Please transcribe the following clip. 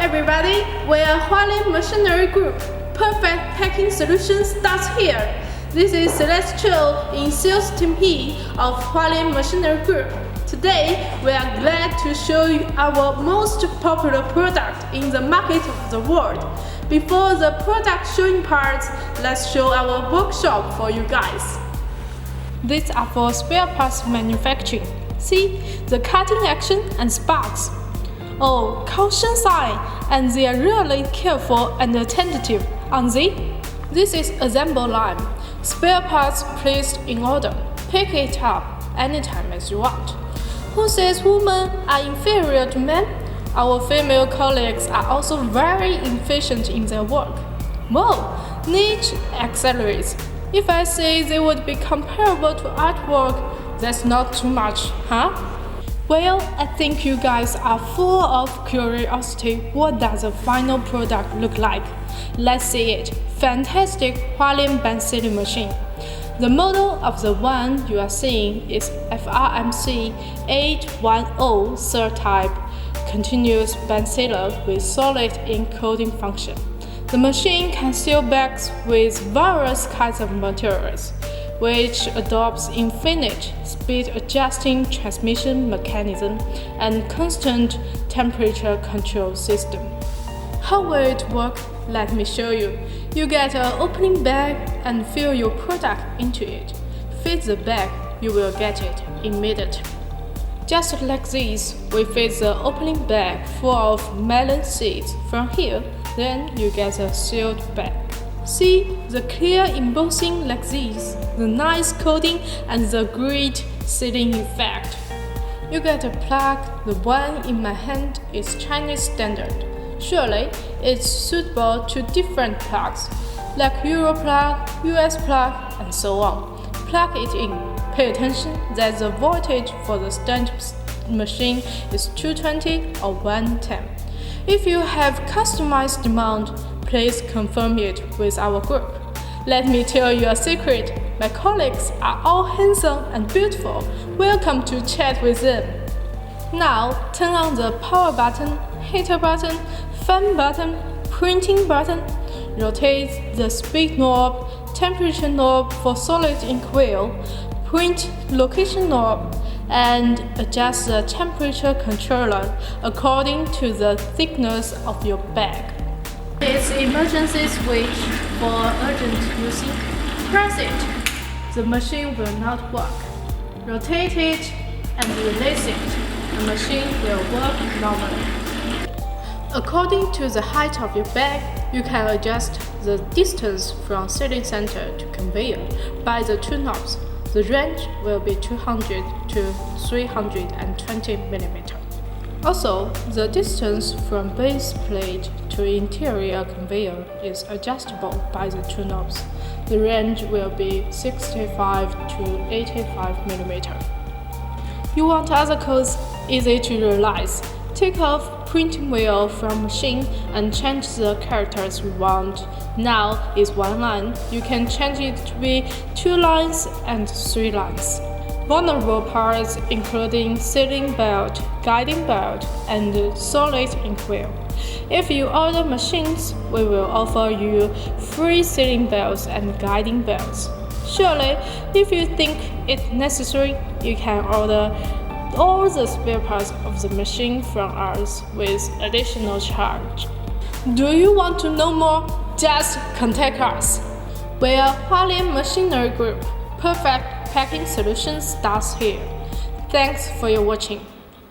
everybody, we are Hualian Machinery Group. Perfect packing solution starts here. This is Celeste Chou in sales team Heap of Hualian Machinery Group. Today, we are glad to show you our most popular product in the market of the world. Before the product showing parts, let's show our workshop for you guys. These are for spare parts manufacturing. See the cutting action and sparks. Oh, caution sign, and they are really careful and attentive, aren't they? This is assembly line. Spare parts placed in order. Pick it up anytime as you want. Who says women are inferior to men? Our female colleagues are also very efficient in their work. Whoa, niche accelerates. If I say they would be comparable to artwork, that's not too much, huh? Well, I think you guys are full of curiosity. What does the final product look like? Let's see it. Fantastic Hualian band sealing machine. The model of the one you are seeing is FRMC 810 third type continuous band sealer with solid ink coating function. The machine can seal bags with various kinds of materials, which adopts infinite speed-adjusting transmission mechanism and constant temperature control system. How will it work? Let me show you. You get an opening bag and fill your product into it. Fit the bag, you will get it immediately. Just like this, we fit the opening bag full of melon seeds. From here, then you get a sealed bag. See the clear embossing like this, the nice coating and the great sealing effect. You get a plug. The one in my hand is Chinese standard. Surely it's suitable to different plugs, like Euro plug, US plug, and so on. Plug it in. Pay attention that the voltage for the standard machine is 220 or 110. If you have customized demand, please confirm it with our group. Let me tell you a secret. My colleagues are all handsome and beautiful. Welcome to chat with them. Now, turn on the power button, heater button, fan button, printing button. Rotate the speed knob, temperature knob for solid ink wheel, print location knob, and adjust the temperature controller according to the thickness of your bag. It's emergency switch for urgent using. Press it. The machine will not work. Rotate it and release it. The machine will work normally. According to the height of your bag, you can adjust the distance from sealing center to conveyor by the two knobs. The range will be 200 to 320 mm. Also, the distance from base plate to interior conveyor is adjustable by the two knobs. The range will be 65 to 85 mm. You want other codes? Easy to realize. Take off printing wheel from machine and change the characters you want. Now is one line. You can change it to be 2 lines and 3 lines. Vulnerable parts including sealing belt, guiding belt, and solid ink wheel. If you order machines, we will offer you free sealing belts and guiding belts. Surely, if you think it necessary, you can order all the spare parts of the machine from us with additional charge. Do you want to know more? Just contact us. We are Hualian Machinery Group. Perfect packing solution starts here. Thanks for your watching.